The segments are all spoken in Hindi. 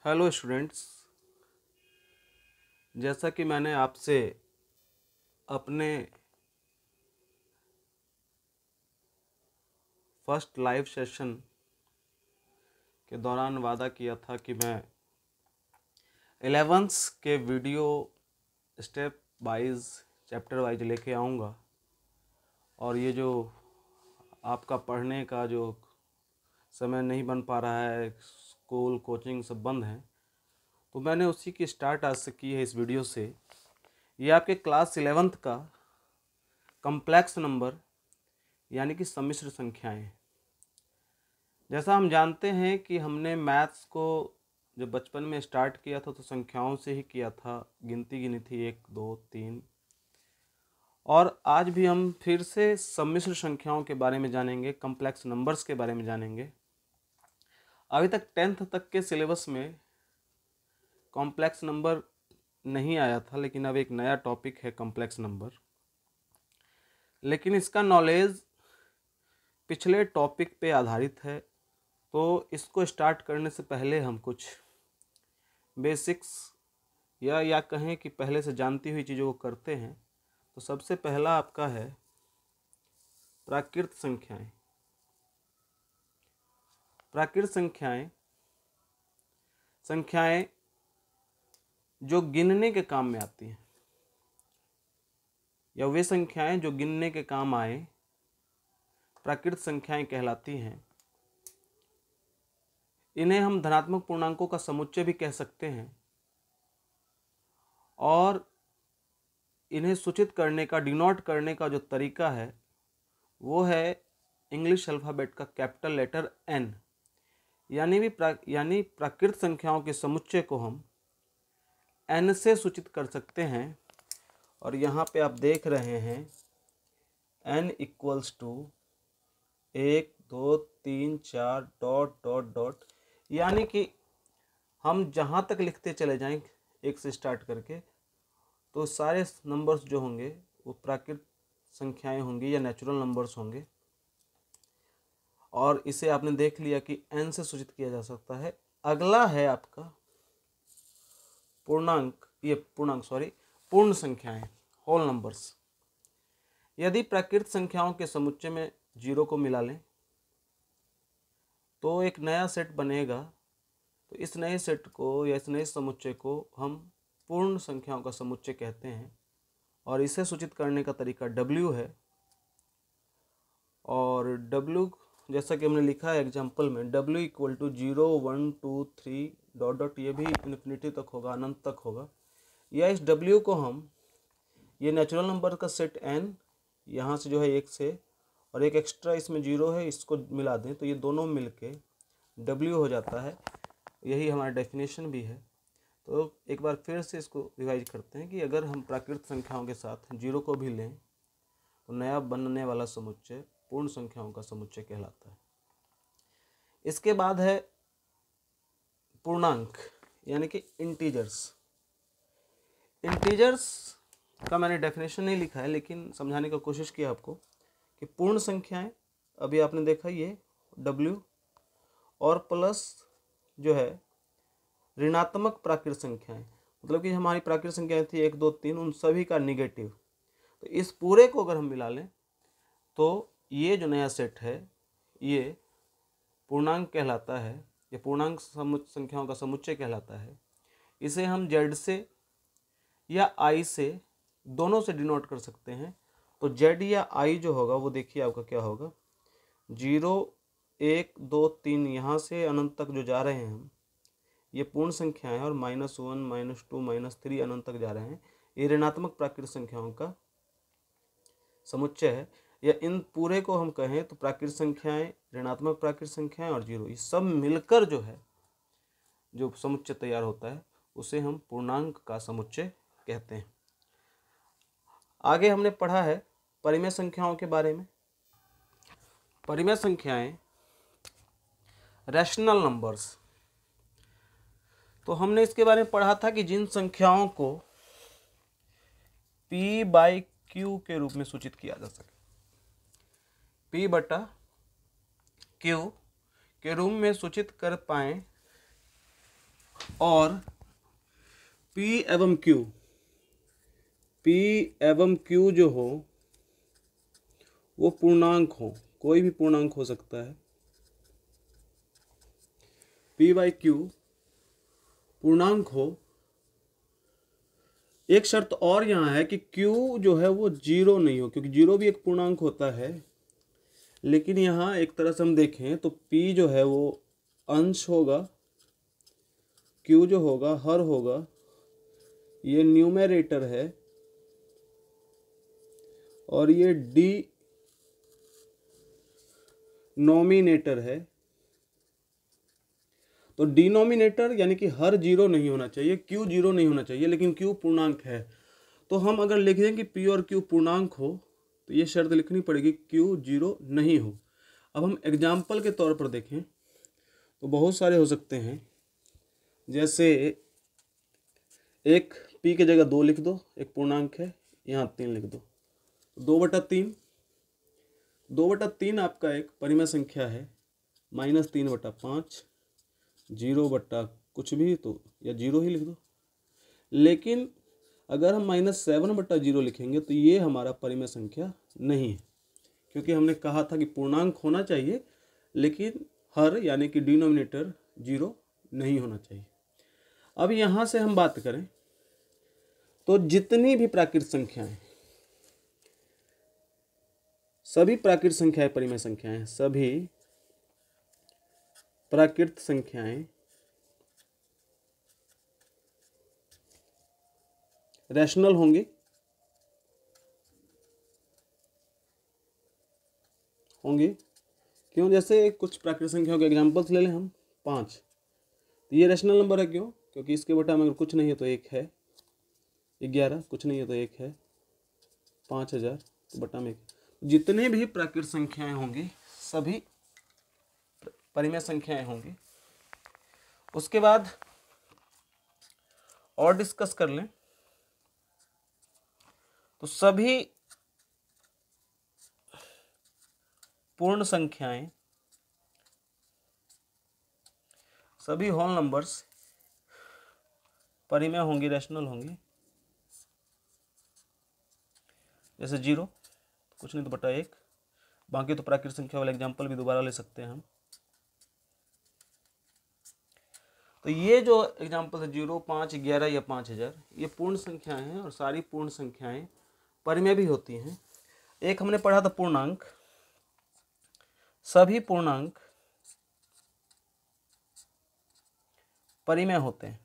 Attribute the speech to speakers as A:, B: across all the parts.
A: हेलो स्टूडेंट्स, जैसा कि मैंने आपसे अपने फर्स्ट लाइव सेशन के दौरान वादा किया था कि मैं 11th के video step wise chapter wise लेके आऊँगा और ये जो आपका पढ़ने का जो समय नहीं बन पा रहा है, स्कूल कोचिंग सब बंद है, तो मैंने उसी की स्टार्ट आज से की है इस वीडियो से। ये आपके क्लास 11th का कम्प्लेक्स नंबर यानी कि सम्मिश्र संख्याएं। जैसा हम जानते हैं कि हमने मैथ्स को जब बचपन में स्टार्ट किया था तो संख्याओं से ही किया था, गिनती गिनी थी 1 2 3। और आज भी हम फिर से सम्मिश्र संख्याओं के बारे में जानेंगे, कम्प्लेक्स नंबर्स के बारे में जानेंगे। अभी तक 10th तक के सिलेबस में कॉम्प्लेक्स नंबर नहीं आया था, लेकिन अब एक नया टॉपिक है कॉम्प्लेक्स नंबर। लेकिन इसका नॉलेज पिछले टॉपिक पे आधारित है, तो इसको स्टार्ट करने से पहले हम कुछ बेसिक्स या कहें कि पहले से जानती हुई चीज़ों को करते हैं। तो सबसे पहला आपका है प्राकृत संख्याएं। प्राकृत संख्याएं जो गिनने के काम में आती हैं, या वे संख्याएं जो गिनने के काम आए, प्राकृत संख्याएं कहलाती हैं। इन्हें हम धनात्मक पूर्णांकों का समुच्चय भी कह सकते हैं, और इन्हें सूचित करने का, डिनोट करने का जो तरीका है वो है इंग्लिश अल्फ़ाबेट का कैपिटल लेटर एन। यानी प्राकृत संख्याओं के समुच्चय को हम एन से सूचित कर सकते हैं। और यहाँ पे आप देख रहे हैं n equals to 1 2 3 4 dot dot dot, यानी कि हम जहाँ तक लिखते चले जाएं एक से स्टार्ट करके, तो सारे नंबर्स जो होंगे वो प्राकृत संख्याएं होंगी या नेचुरल नंबर्स होंगे। और इसे आपने देख लिया कि एन से सूचित किया जा सकता है। अगला है आपका पूर्ण संख्याएं, होल नंबर्स। यदि प्राकृत संख्याओं के समुच्चय में 0 को मिला लें तो एक नया सेट बनेगा। तो इस नए सेट को या इस नए समुच्चय को हम पूर्ण संख्याओं का समुच्चय कहते हैं, और इसे सूचित करने का तरीका W है। और W जैसा कि हमने लिखा है एग्जाम्पल में, W equal to 0 1 2 3 dot dot, ये भी इन्फिनिटी तक होगा, अनंत तक होगा। या इस W को हम, ये नेचुरल नंबर का सेट n, यहाँ से जो है 1 से और एक एक्स्ट्रा इसमें 0 है, इसको मिला दें तो ये दोनों मिलके W हो जाता है। यही हमारा डेफिनेशन भी है। तो एक बार फिर से इसको रिवाइज करते हैं कि अगर हम प्राकृत संख्याओं के साथ 0 को भी लें तो नया बनने वाला समुच्चय पूर्ण संख्याओं का समुच्चय कहलाता है। इसके बाद है पूर्णांक यानी कि इंटीजर्स। इंटीजर्स का मैंने डेफिनेशन नहीं लिखा है, लेकिन समझाने का कोशिश किया आपको कि पूर्ण संख्याएं, अभी आपने देखा ये W, और प्लस जो है ऋणात्मक प्राकृत संख्याएं, मतलब कि हमारी प्राकृत संख्याएं थी 1 2 3, उन सभी का निगेटिव। तो इस पूरे को अगर हम मिला लें तो ये जो नया सेट है ये पूर्णांक कहलाता है, ये पूर्णांक संख्याओं का समुच्चय कहलाता है। इसे हम Z से या I से, दोनों से डिनोट कर सकते हैं। तो Z या I जो होगा वो देखिए आपका क्या होगा, 0 1 2 3, यहाँ से अनंत तक जो जा रहे हैं हम, ये पूर्ण संख्याएं हैं, और -1 -2 -3 अनंत तक जा रहे हैं, ये ऋणात्मक प्राकृत संख्याओं का समुच्चय है। या इन पूरे को हम कहें तो प्राकृत संख्याएं, ऋणात्मक प्राकृत संख्याएं और 0, ये सब मिलकर जो है जो समुच्चय तैयार होता है उसे हम पूर्णांक का समुच्चय कहते हैं। आगे हमने पढ़ा है परिमेय संख्याओं के बारे में। परिमेय संख्याएं, रैशनल नंबर्स, तो हमने इसके बारे में पढ़ा था कि जिन संख्याओं को P/Q के रूप में सूचित किया जा सके, P/Q के रूप में सूचित कर पाए और P एवं Q जो हो वो पूर्णांक हो, कोई भी पूर्णांक हो सकता है। P बाई Q पूर्णांक हो। एक शर्त और यहाँ है कि Q जो है वो जीरो नहीं हो, क्योंकि जीरो भी एक पूर्णांक होता है। लेकिन यहाँ एक तरह से हम देखें तो P जो है वो अंश होगा, Q जो होगा हर होगा, ये न्यूमेरेटर है और ये डिनोमिनेटर है। तो डिनोमिनेटर यानी कि हर जीरो नहीं होना चाहिए, Q जीरो नहीं होना चाहिए, लेकिन Q पूर्णांक है। तो हम अगर लिख दें कि P और Q पूर्णांक हो तो ये शर्त लिखनी पड़ेगी Q जीरो नहीं हो। अब हम एग्जाम्पल के तौर पर देखें तो बहुत सारे हो सकते हैं, जैसे एक P की जगह 2 लिख दो, एक पूर्णांक है, यहाँ 3 लिख दो, 2/3। 2/3 आपका एक परिमेय संख्या है, -3/5, 0 बट्टा कुछ भी, तो या 0 ही लिख दो। लेकिन अगर हम -7/0 लिखेंगे तो ये हमारा परिमेय संख्या नहीं है, क्योंकि हमने कहा था कि पूर्णांक होना चाहिए लेकिन हर यानी कि डिनोमिनेटर 0 नहीं होना चाहिए। अब यहाँ से हम बात करें तो जितनी भी प्राकृत संख्याएं, सभी प्राकृत संख्याएं परिमेय संख्याएं, सभी प्राकृत संख्याएं रैशनल होंगी, क्यों? जैसे कुछ प्राकृत संख्याओं के एग्जांपल्स ले लें हम, 5, तो ये रैशनल नंबर है। क्यों? क्योंकि इसके बटा में अगर कुछ नहीं है तो 1 है, 11 कुछ नहीं है तो 1 है, 5000 तो बटा में 1। जितने भी प्राकृत संख्याएं होंगी सभी परिमेय संख्याएं होंगी। उसके बाद और डिस्कस कर लें तो सभी पूर्ण संख्याएं, सभी होल नंबर्स परिमेय होंगी, रैशनल होंगी। जैसे 0 कुछ नहीं तो बटा 1। बाकी तो प्राकृत संख्या वाला एग्जांपल भी दोबारा ले सकते हैं हम। तो ये जो एग्जांपल है 0, 5, 11 या 5000, ये पूर्ण संख्याएं हैं और सारी पूर्ण संख्याएं परिमेय भी होती हैं। एक हमने पढ़ा था पूर्णांक, सभी पूर्णांक परिमेय होते हैं।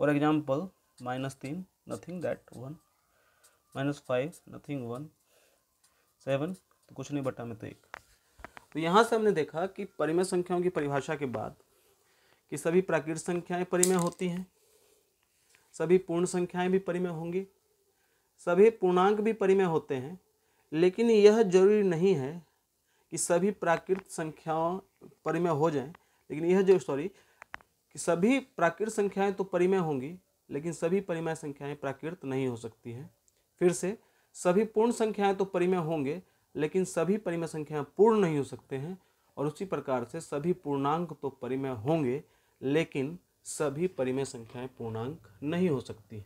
A: For example -3 nothing that 1, -5 nothing 1, 7 तो कुछ नहीं बटा में तो 1। तो यहाँ से हमने देखा कि परिमेय संख्याओं की परिभाषा के बाद कि सभी प्राकृत संख्याएं परिमेय होती हैं, सभी पूर्ण संख्याएं भी परिमेय होंगी, सभी पूर्णांक भी परिमेय होते हैं। लेकिन यह जरूरी नहीं है कि सभी प्राकृत संख्याओं परिमेय हो जाएं। लेकिन यह जो कि सभी प्राकृत संख्याएं तो परिमेय होंगी लेकिन सभी परिमेय संख्याएं प्राकृत नहीं हो सकती हैं। फिर से, सभी पूर्ण संख्याएं तो परिमेय होंगे लेकिन सभी परिमेय संख्याएं पूर्ण नहीं हो सकते हैं। और उसी प्रकार से सभी पूर्णांक तो परिमेय होंगे लेकिन सभी परिमेय संख्याएं पूर्णांक नहीं हो सकती।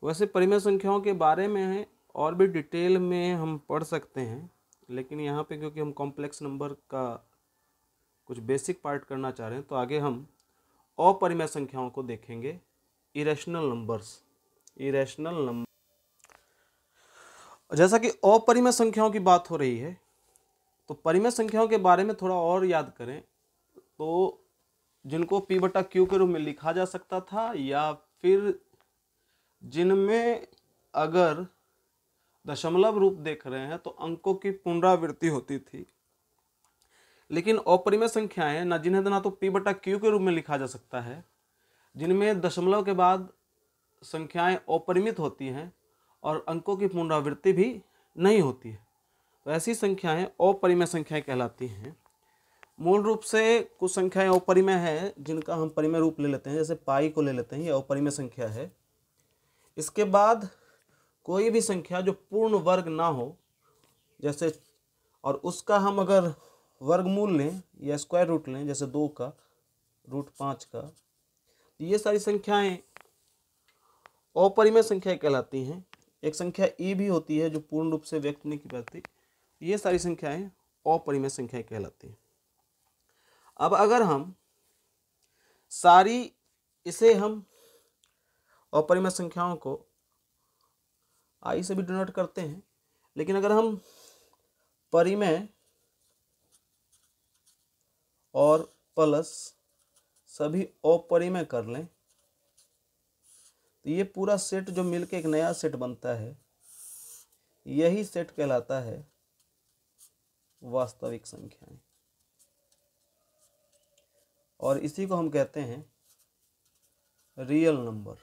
A: वैसे परिमेय संख्याओं के बारे में और भी डिटेल में हम पढ़ सकते हैं, लेकिन यहाँ पे क्योंकि हम कॉम्प्लेक्स नंबर का कुछ बेसिक पार्ट करना चाह रहे हैं तो आगे हम अपरिमेय संख्याओं को देखेंगे, इरेशनल नंबर्स। जैसा कि अपरिमेय संख्याओं की बात हो रही है तो परिमेय संख्याओं के बारे में थोड़ा और याद करें तो जिनको P/Q के रूप में लिखा जा सकता था या फिर जिनमें अगर दशमलव रूप देख रहे हैं तो अंकों की पुनरावृत्ति होती थी। लेकिन अपरिमेय संख्याएं ना जिन्हें ना तो P/Q के रूप में लिखा जा सकता है, जिनमें दशमलव के बाद संख्याएं अपरिमित होती हैं और अंकों की पुनरावृत्ति भी नहीं होती है, तो ऐसी संख्याएं अपरिमेय संख्याएं कहलाती हैं। मूल रूप से कुछ संख्याएं अपरिमेय है जिनका हम परिमेय रूप ले लेते हैं, जैसे पाई को ले लेते हैं, ये अपरिमेय संख्या है। इसके बाद कोई भी संख्या जो पूर्ण वर्ग ना हो, जैसे, और उसका हम अगर वर्गमूल लें या स्क्वायर रूट लें, जैसे 2 का रूट 5 का, तो ये सारी संख्याएं अपरिमेय संख्याएं कहलाती हैं। एक संख्या ई भी होती है जो पूर्ण रूप से व्यक्त नहीं की जाती। ये सारी संख्याएं अपरिमेय संख्याएं कहलाती हैं। अब अगर हम इसे हम अपरिमेय संख्याओं को आई से भी डिनोट करते हैं, लेकिन अगर हम परिमेय और प्लस सभी अपरिमेय कर लें तो ये पूरा सेट जो मिलके एक नया सेट बनता है, यही सेट कहलाता है वास्तविक संख्याएं, और इसी को हम कहते हैं रियल नंबर।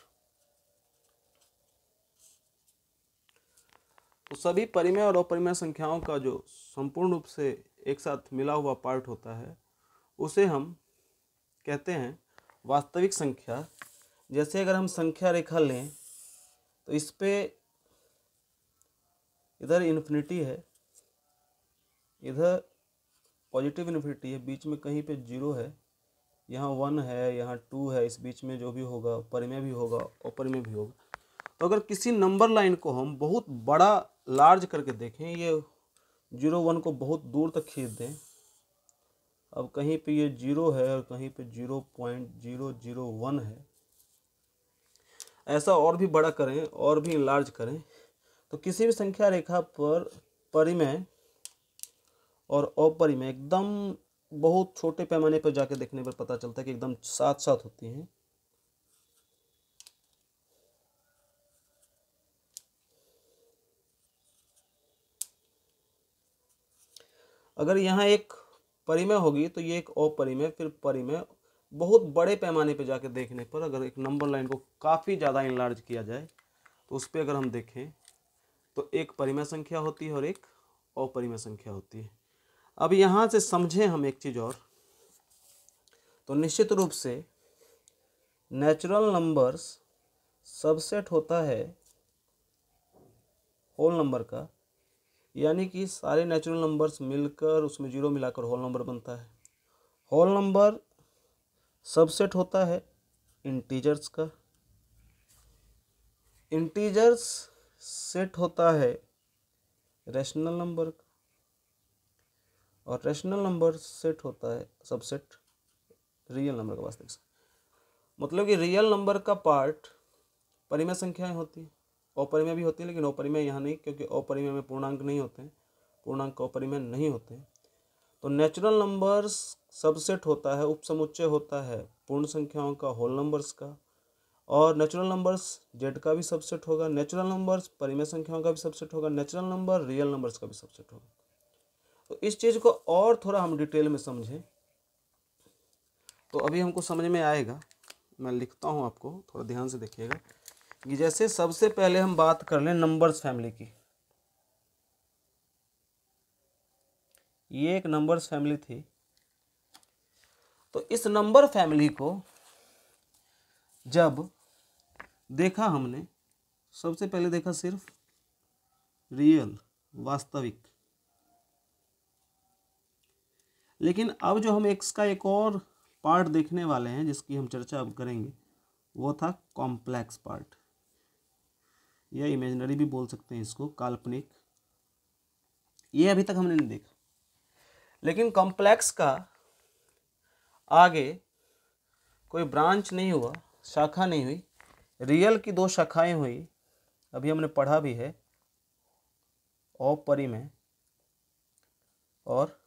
A: तो सभी परिमेय और अपरिमेय संख्याओं का जो संपूर्ण रूप से एक साथ मिला हुआ पार्ट होता है उसे हम कहते हैं वास्तविक संख्या। जैसे अगर हम संख्या रेखा लें तो इस पे इधर इन्फिनिटी है, इधर पॉजिटिव इन्फिनिटी है, बीच में कहीं पे 0 है, यहाँ 1 है, यहाँ 2 है, इस बीच में जो भी होगा परिमेय भी होगा अपरिमेय भी होगा। तो अगर किसी नंबर लाइन को हम बहुत बड़ा लार्ज करके देखें, ये 0 1 को बहुत दूर तक खींच दें, अब कहीं पे ये 0 है और कहीं पे 0.001 है, ऐसा और भी बड़ा करें और भी लार्ज करें, तो किसी भी संख्या रेखा पर परिमेय और अपरिमेय एकदम बहुत छोटे पैमाने पर जाके देखने पर पता चलता है कि एकदम साथ साथ होती हैं। अगर यहाँ एक परिमेय होगी तो ये एक अपरिमेय, फिर परिमेय, बहुत बड़े पैमाने पे जाके देखने पर अगर एक नंबर लाइन को काफ़ी ज़्यादा इनलार्ज किया जाए तो उस पर अगर हम देखें तो एक परिमेय संख्या होती है और एक अपरिमेय संख्या होती है। अब यहाँ से समझें हम एक चीज़ और, तो निश्चित रूप से नेचुरल नंबर्स सबसेट होता है होल नंबर का, यानी कि सारे नेचुरल नंबर्स मिलकर उसमें 0 मिलाकर होल नंबर बनता है। होल नंबर सबसेट होता है इंटीजर्स का, इंटीजर्स सेट होता है रैशनल नंबर का, और रैशनल नंबर सेट होता है सबसेट रियल नंबर का वास्तविक संख्या। मतलब कि रियल नंबर का पार्ट परिमेय संख्याएं होती हैं, अपरिमेय भी होती है, लेकिन अपरिमेय यहाँ नहीं, क्योंकि अपरिमेय में पूर्णांक नहीं होते हैं, पूर्णांक अपरिमेय नहीं होते हैं। तो नेचुरल नंबर्स सबसेट होता है, उपसमुच्चय होता है पूर्ण संख्याओं का, होल नंबर्स का, और नेचुरल नंबर्स जेड का भी सबसेट होगा, नेचुरल नंबर्स परिमेय संख्याओं का भी सबसेट होगा, नेचुरल नंबर रियल नंबर्स का भी सबसेट होगा। तो इस चीज़ को और थोड़ा हम डिटेल में समझें तो अभी हमको समझ में आएगा। मैं लिखता हूँ, आपको थोड़ा ध्यान से देखिएगा कि जैसे सबसे पहले हम बात कर लें नंबर्स फैमिली की। ये एक नंबर्स फैमिली थी, तो इस नंबर फैमिली को जब देखा हमने, सबसे पहले देखा सिर्फ रियल वास्तविक, लेकिन अब जो हम एक्स का एक और पार्ट देखने वाले हैं जिसकी हम चर्चा अब करेंगे वो था कॉम्प्लेक्स पार्ट, या इमेजिनरी भी बोल सकते हैं इसको, काल्पनिक। ये अभी तक हमने नहीं देखा, लेकिन कॉम्प्लेक्स का आगे कोई ब्रांच नहीं हुआ, शाखा नहीं हुई। रियल की 2 शाखाएं हुई, अभी हमने पढ़ा भी है, अपरिमेय और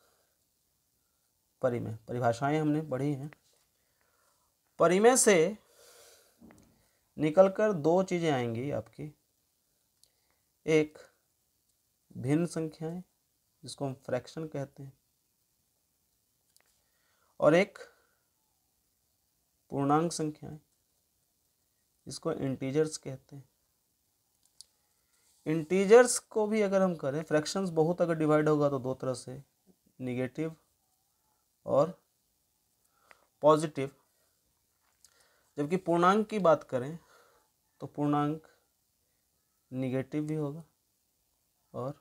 A: परिमेय, परिभाषाएं हमने पढ़ी हैं। परिमेय से निकलकर 2 चीज़ें आएंगी आपकी, एक भिन्न संख्याएं जिसको हम फ्रैक्शन कहते हैं, और एक पूर्णांक संख्याएं जिसको इंटीजर्स कहते हैं। इंटीजर्स को भी अगर हम करें, फ्रैक्शंस बहुत अगर डिवाइड होगा तो 2 तरह से, निगेटिव और पॉजिटिव। जबकि पूर्णांक की बात करें तो पूर्णांक निगेटिव भी होगा और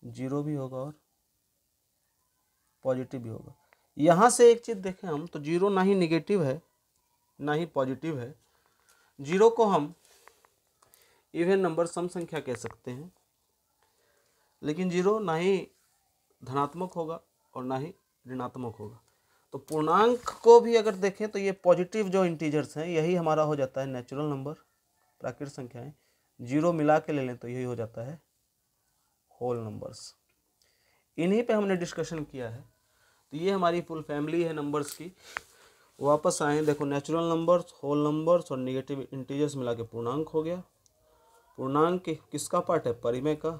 A: 0 भी होगा और पॉजिटिव भी होगा। यहाँ से एक चीज़ देखें हम, तो जीरो ना ही निगेटिव है ना ही पॉजिटिव है। जीरो को हम इवन नंबर सम संख्या कह सकते हैं, लेकिन जीरो ना ही धनात्मक होगा और ना ही ऋणात्मक होगा। तो पूर्णांक को भी अगर देखें तो ये पॉजिटिव जो इंटीजर्स हैं यही हमारा हो जाता है नेचुरल नंबर, प्राकृतिक संख्याएं। जीरो मिला के ले लें तो यही हो जाता है होल नंबर्स। इन्हीं पे हमने डिस्कशन किया है। तो ये हमारी फुल फैमिली है नंबर्स की। वापस आए, देखो नेचुरल नंबर्स, होल नंबर्स और निगेटिव इंटीजर्स मिला के पूर्णांक हो गया। पूर्णांक किसका पार्ट है? परिमेय का।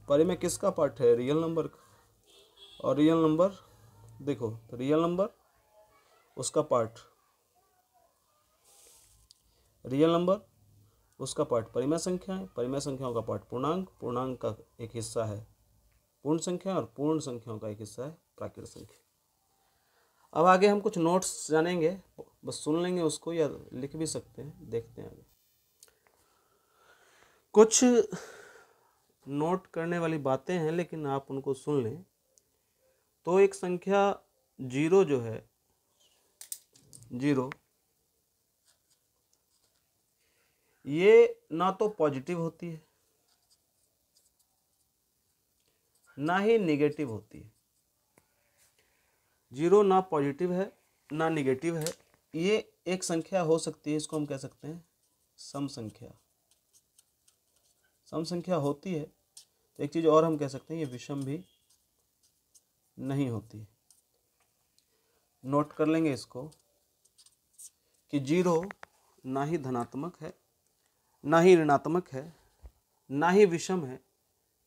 A: परिमेय किसका पार्ट है? रियल नंबर का। और रियल नंबर देखो, तो रियल नंबर उसका पार्ट, रियल नंबर उसका पार्ट परिमेय संख्या है, परिमेय संख्याओं का पार्ट पूर्णांक, पूर्णांक का एक हिस्सा है पूर्ण संख्या और पूर्ण संख्याओं का एक हिस्सा है प्राकृत संख्या। अब आगे हम कुछ नोट्स जानेंगे, बस सुन लेंगे उसको या लिख भी सकते हैं, देखते हैं आगे। कुछ नोट करने वाली बातें हैं लेकिन आप उनको सुन लें। तो एक संख्या जीरो जो है, जीरो, ये ना तो पॉजिटिव होती है ना ही निगेटिव होती है। जीरो ना पॉजिटिव है ना निगेटिव है। ये एक संख्या हो सकती है, इसको हम कह सकते हैं सम संख्या। सम संख्या होती है तो एक चीज़ और हम कह सकते हैं, ये विषम भी नहीं होती। नोट कर लेंगे इसको कि जीरो ना ही धनात्मक है ना ही ऋणात्मक है ना ही विषम है,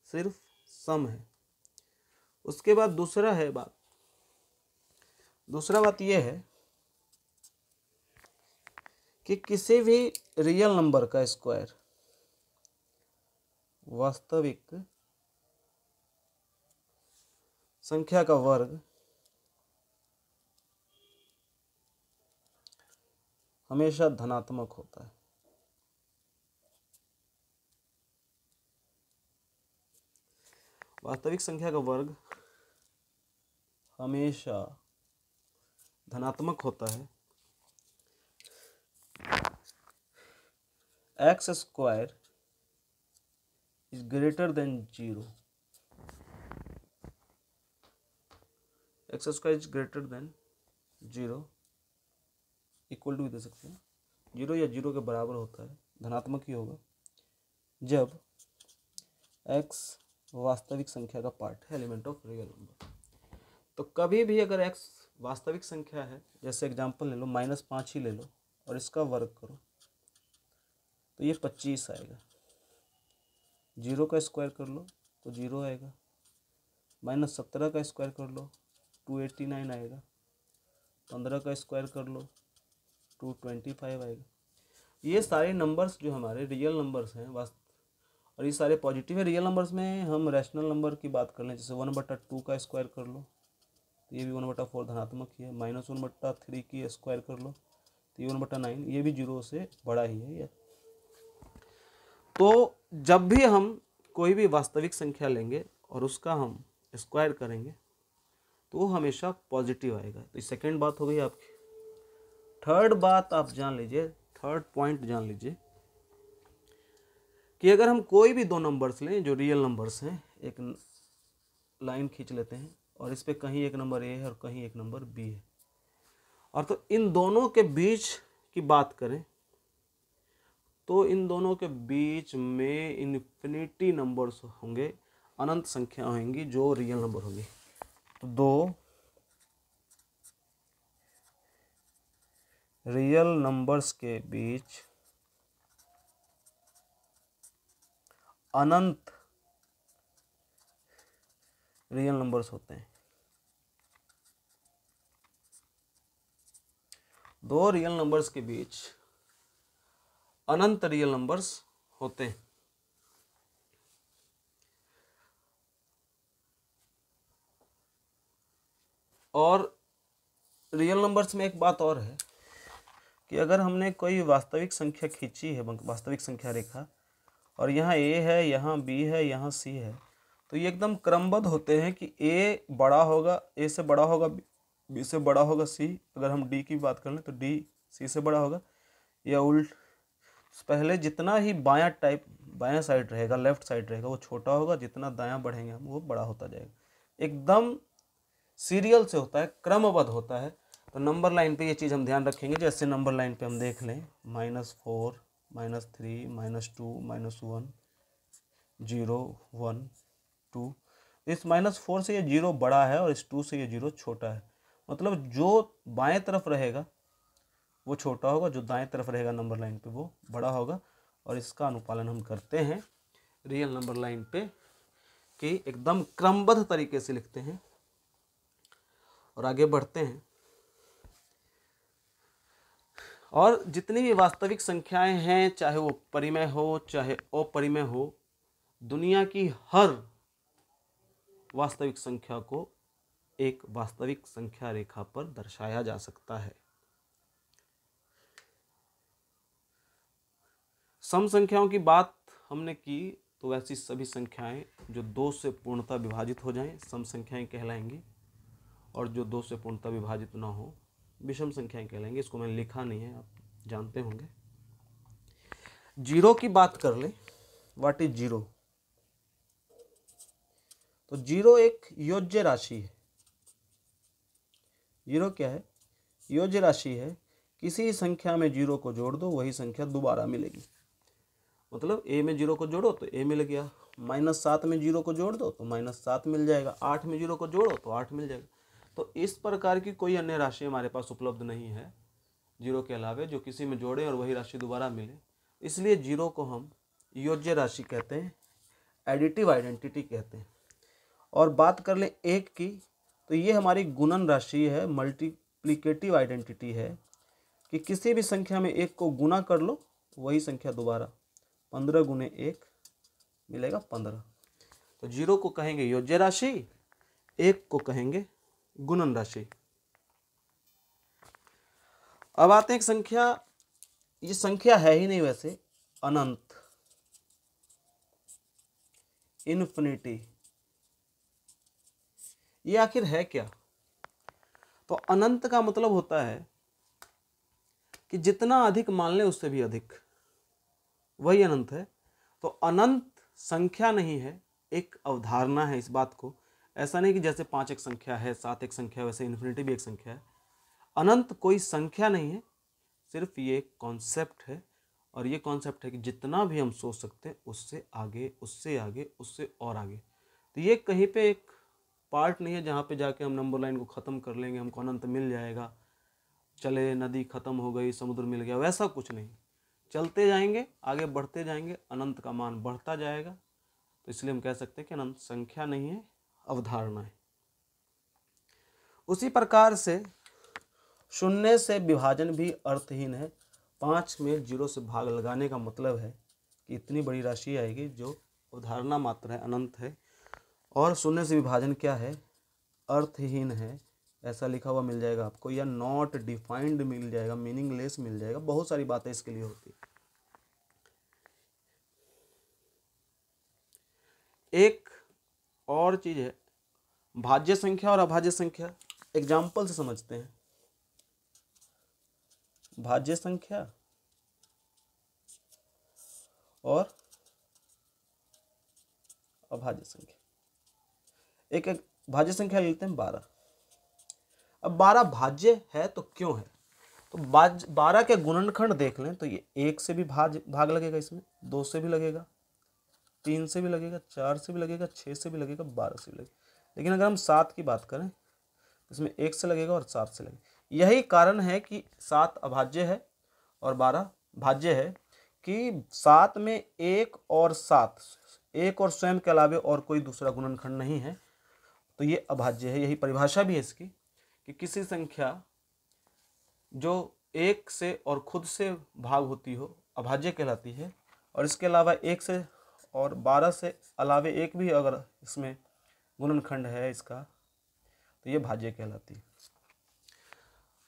A: सिर्फ सम है। उसके बाद दूसरा बात यह है कि किसी भी रियल नंबर का स्क्वायर वास्तविक संख्या का वर्ग हमेशा धनात्मक होता है। वास्तविक संख्या का वर्ग हमेशा धनात्मक होता है। X square is greater than zero. X square is greater than zero, equal to भी दे सकते हैं, जीरो या जीरो के बराबर होता है, धनात्मक ही होगा जब एक्स वास्तविक संख्या का पार्ट है, एलिमेंट ऑफ रियल नंबर। तो कभी भी अगर एक्स वास्तविक संख्या है, जैसे एग्जांपल ले लो, -5 ही ले लो और इसका वर्ग करो तो ये 25 आएगा। जीरो का स्क्वायर कर लो तो जीरो आएगा। -17 का स्क्वायर कर लो 289 आएगा। 15 का स्क्वायर कर लो 225 आएगा। ये सारे नंबर्स जो हमारे रियल नंबर्स हैं और ये सारे पॉजिटिव है। रियल नंबर्स में हम रैशनल नंबर की बात कर लें, जैसे 1/2 का स्क्वायर कर लो तो ये भी 1/4 धनात्मक ही है। -1/3 की स्क्वायर कर लो तो ये 1/9, ये भी जीरो से बड़ा ही है ये। तो जब भी हम कोई भी वास्तविक संख्या लेंगे और उसका हम स्क्वायर करेंगे तो वो हमेशा पॉजिटिव आएगा। तो सेकंड बात हो गई आपकी। थर्ड बात आप जान लीजिए, थर्ड पॉइंट जान लीजिए कि अगर हम कोई भी दो नंबर्स लें जो रियल नंबर्स हैं, एक लाइन खींच लेते हैं और इस पे कहीं एक नंबर ए है और कहीं एक नंबर बी है, और तो इन दोनों के बीच की बात करें तो इन दोनों के बीच में इन्फिनिटी नंबर्स होंगे, अनंत संख्या होंगी जो रियल नंबर होंगी। तो दो रियल नंबर्स के बीच अनंत रियल नंबर्स होते हैं। दो रियल नंबर्स के बीच अनंत रियल नंबर्स होते हैं। और रियल नंबर्स में एक बात और है कि अगर हमने कोई वास्तविक संख्या खींची है, वास्तविक संख्या रेखा, और यहाँ ए है, यहाँ बी है, यहाँ सी है, तो ये एकदम क्रमबद्ध होते हैं कि ए बड़ा होगा, ए से बड़ा होगा, बी से बड़ा होगा सी। अगर हम डी की बात कर लें तो डी सी से बड़ा होगा, या उल्ट पहले जितना ही बायां साइड रहेगा, लेफ्ट साइड रहेगा, वो छोटा होगा, जितना दायां बढ़ेंगे हम वो बड़ा होता जाएगा। एकदम सीरियल से होता है, क्रमबद्ध होता है। तो नंबर लाइन पे ये चीज़ हम ध्यान रखेंगे। जैसे नंबर लाइन पे हम देख लें -4 -3 -2 -1 0 1 2, इस -4 से ये 0 बड़ा है और इस 2 से ये 0 छोटा है। मतलब जो बाएं तरफ रहेगा वो छोटा होगा, जो दाएं तरफ रहेगा नंबर लाइन पे वो बड़ा होगा। और इसका अनुपालन हम करते हैं रियल नंबर लाइन पे कि एकदम क्रमबद्ध तरीके से लिखते हैं और आगे बढ़ते हैं। और जितनी भी वास्तविक संख्याएं हैं, चाहे वो परिमेय हो चाहे अपरिमेय हो, दुनिया की हर वास्तविक संख्या को एक वास्तविक संख्या रेखा पर दर्शाया जा सकता है। सम संख्याओं की बात हमने की तो वैसी सभी संख्याएं जो 2 से पूर्णतः विभाजित हो जाएं सम संख्याएं कहलाएंगी, और जो 2 से पूर्णतः विभाजित ना हो विषम संख्याएं कहलाएंगी। इसको मैंने लिखा नहीं है, आप जानते होंगे। जीरो की बात कर ले, व्हाट इज जीरो? तो जीरो एक योज्य राशि है। जीरो क्या है? योज्य राशि है। किसी संख्या में जीरो को जोड़ दो, वही संख्या दोबारा मिलेगी। मतलब ए में जीरो को जोड़ो तो ए मिल गया, -7 में जीरो को जोड़ दो तो -7 मिल जाएगा, 8 में जीरो को जोड़ो तो 8 मिल जाएगा। तो इस प्रकार की कोई अन्य राशि हमारे पास उपलब्ध नहीं है जीरो के अलावे जो किसी में जोड़े और वही राशि दोबारा मिले। इसलिए जीरो को हम योज्य राशि कहते हैं, एडिटिव आइडेंटिटी कहते हैं। और बात कर लें एक की, तो ये हमारी गुणन राशि है, मल्टीप्लिकेटिव आइडेंटिटी है कि किसी भी संख्या में एक को गुना कर लो वही संख्या दोबारा, 15 गुने 1 मिलेगा 15। तो जीरो को कहेंगे योज्य राशि, एक को कहेंगे गुणन राशि। अब आते हैं एक संख्या, ये संख्या है ही नहीं वैसे, अनंत, इन्फिनिटी। ये आखिर है क्या? तो अनंत का मतलब होता है कि जितना अधिक मान ले उससे भी अधिक, वही अनंत है। तो अनंत संख्या नहीं है, एक अवधारणा है इस बात को। ऐसा नहीं कि जैसे 5 एक संख्या है, 7 एक संख्या है, वैसे इन्फिनिटी भी एक संख्या है। अनंत कोई संख्या नहीं है, सिर्फ ये एक कॉन्सेप्ट है। और ये कॉन्सेप्ट है कि जितना भी हम सोच सकते हैं उससे आगे, उससे आगे, उससे और आगे। तो ये कहीं पे एक पार्ट नहीं है जहाँ पे जाके हम नंबर लाइन को ख़त्म कर लेंगे, हमको अनंत मिल जाएगा। चले नदी ख़त्म हो गई, समुद्र मिल गया, वैसा कुछ नहीं। चलते जाएंगे, आगे बढ़ते जाएंगे, अनंत का मान बढ़ता जाएगा। तो इसलिए हम कह सकते हैं कि अनंत संख्या नहीं है, अवधारणा है। उसी प्रकार से शून्य से विभाजन भी अर्थहीन है। 5 में 0 से भाग लगाने का मतलब है कि इतनी बड़ी राशि आएगी जो अवधारणा मात्र है, अनंत है। और शून्य से विभाजन क्या है? अर्थहीन है। ऐसा लिखा हुआ मिल जाएगा आपको, या नॉट डिफाइंड मिल जाएगा, मीनिंगलेस मिल जाएगा। बहुत सारी बातें इसके लिए होती है। एक और चीज है भाज्य संख्या और अभाज्य संख्या। एग्जाम्पल से समझते हैं। भाज्य संख्या और अभाज्य संख्या। एक भाज्य संख्या लेते हैं 12। अब 12 भाज्य है तो क्यों है? तो 12 के गुणनखंड देख लें तो ये 1 से भी भाग लगेगा, इसमें 2 से भी लगेगा, 3 से भी लगेगा, 4 से भी लगेगा, 6 से भी लगेगा, 12 से भी लगेगा। लेकिन अगर हम 7 की बात करें इसमें 1 से लगेगा और 7 से लगेगा। यही कारण है कि 7 अभाज्य है और 12 भाज्य है कि 7 में 1 और 7, 1 और स्वयं के अलावे और कोई दूसरा गुणनखंड नहीं है, तो ये अभाज्य है। यही परिभाषा भी है इसकी कि किसी संख्या जो 1 से और खुद से भाग होती हो अभाज्य कहलाती है, और इसके अलावा 1 से और 12 से अलावे एक भी अगर इसमें गुणनखंड है इसका तो ये भाज्य कहलाती है।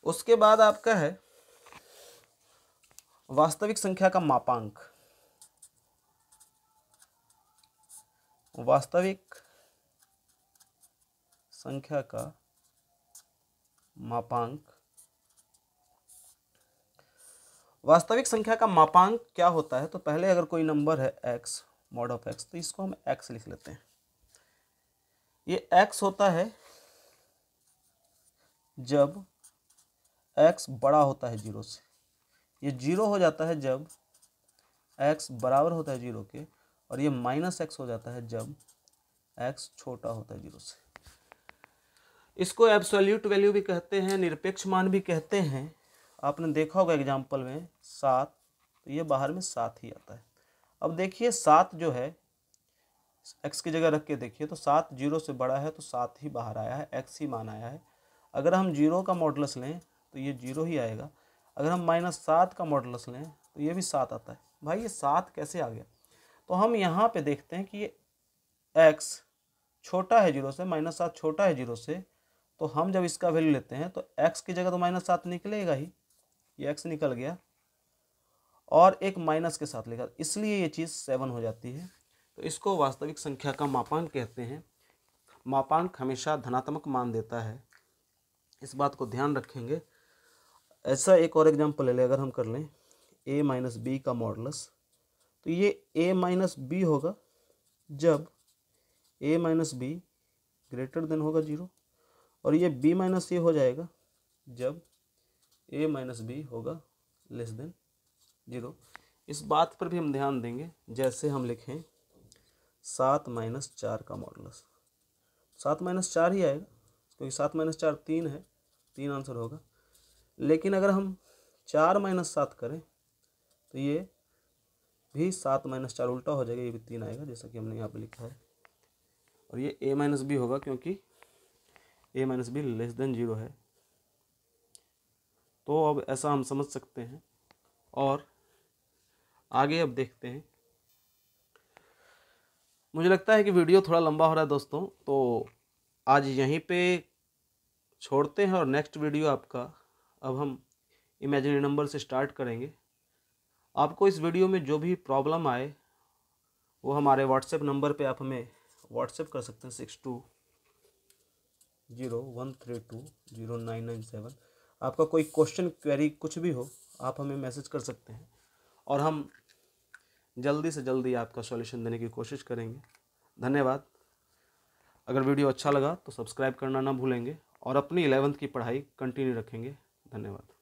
A: उसके बाद आपका है वास्तविक संख्या का मापांक। वास्तविक संख्या का मापांक। वास्तविक संख्या का मापांक क्या होता है? तो पहले अगर कोई नंबर है x मॉड ऑफ x, तो इसको हम x लिख लेते हैं। ये x होता है जब x बड़ा होता है 0 से। ये 0 हो जाता है जब x बराबर होता है 0 के, और ये -x हो जाता है जब x छोटा होता है 0 से। इसको एब्सोल्यूट वैल्यू भी कहते हैं, निरपेक्ष मान भी कहते हैं। आपने देखा होगा एग्जाम्पल में 7, तो ये बाहर में 7 ही आता है। अब देखिए 7 जो है x की जगह रख के देखिए, तो 7 0 से बड़ा है तो 7 ही बाहर आया है, x ही मान आया है। अगर हम 0 का मॉडुलस लें तो ये 0 ही आएगा। अगर हम -7 का मॉडुलस लें तो ये भी 7 आता है। भाई ये 7 कैसे आ गया? तो हम यहाँ पे देखते हैं कि ये x छोटा है 0 से, -7 छोटा है 0 से, तो हम जब इसका वैल्यू लेते हैं तो x की जगह तो -7 निकलेगा ही, ये x निकल गया और एक माइनस के साथ लेगा, इसलिए ये चीज़ 7 हो जाती है। तो इसको वास्तविक संख्या का मापांक कहते हैं। मापांक हमेशा धनात्मक मान देता है, इस बात को ध्यान रखेंगे। ऐसा एक और एग्जांपल ले लें, अगर हम कर लें a माइनस बी का मॉडुलस, तो ये a माइनस बी होगा जब a minus be greater than होगा 0, और ये b माइनस ए हो जाएगा जब a माइनस बी होगा लेस देन 0। इस बात पर भी हम ध्यान देंगे, जैसे हम लिखें 7 माइनस 4 का मॉडुलस, 7 माइनस 4 ही आएगा क्योंकि 7 माइनस 4 3 है, 3 आंसर होगा। लेकिन अगर हम 4 माइनस 7 करें तो ये भी 7 माइनस 4 उल्टा हो जाएगा, ये भी 3 आएगा जैसा कि हमने यहाँ पे लिखा है। और ये a माइनस बी होगा क्योंकि a minus be less than 0 है। तो अब ऐसा हम समझ सकते हैं और आगे अब देखते हैं। मुझे लगता है कि वीडियो थोड़ा लंबा हो रहा है दोस्तों, तो आज यहीं पे छोड़ते हैं और नेक्स्ट वीडियो आपका अब हम इमेजिनरी नंबर से स्टार्ट करेंगे। आपको इस वीडियो में जो भी प्रॉब्लम आए वो हमारे व्हाट्सएप नंबर पे आप हमें व्हाट्सएप कर सकते हैं 6201320997। आपका कोई क्वेश्चन क्वेरी कुछ भी हो आप हमें मैसेज कर सकते हैं और हम जल्दी से जल्दी आपका सॉल्यूशन देने की कोशिश करेंगे। धन्यवाद। अगर वीडियो अच्छा लगा तो सब्सक्राइब करना ना भूलेंगे और अपनी 11th की पढ़ाई कंटिन्यू रखेंगे। धन्यवाद।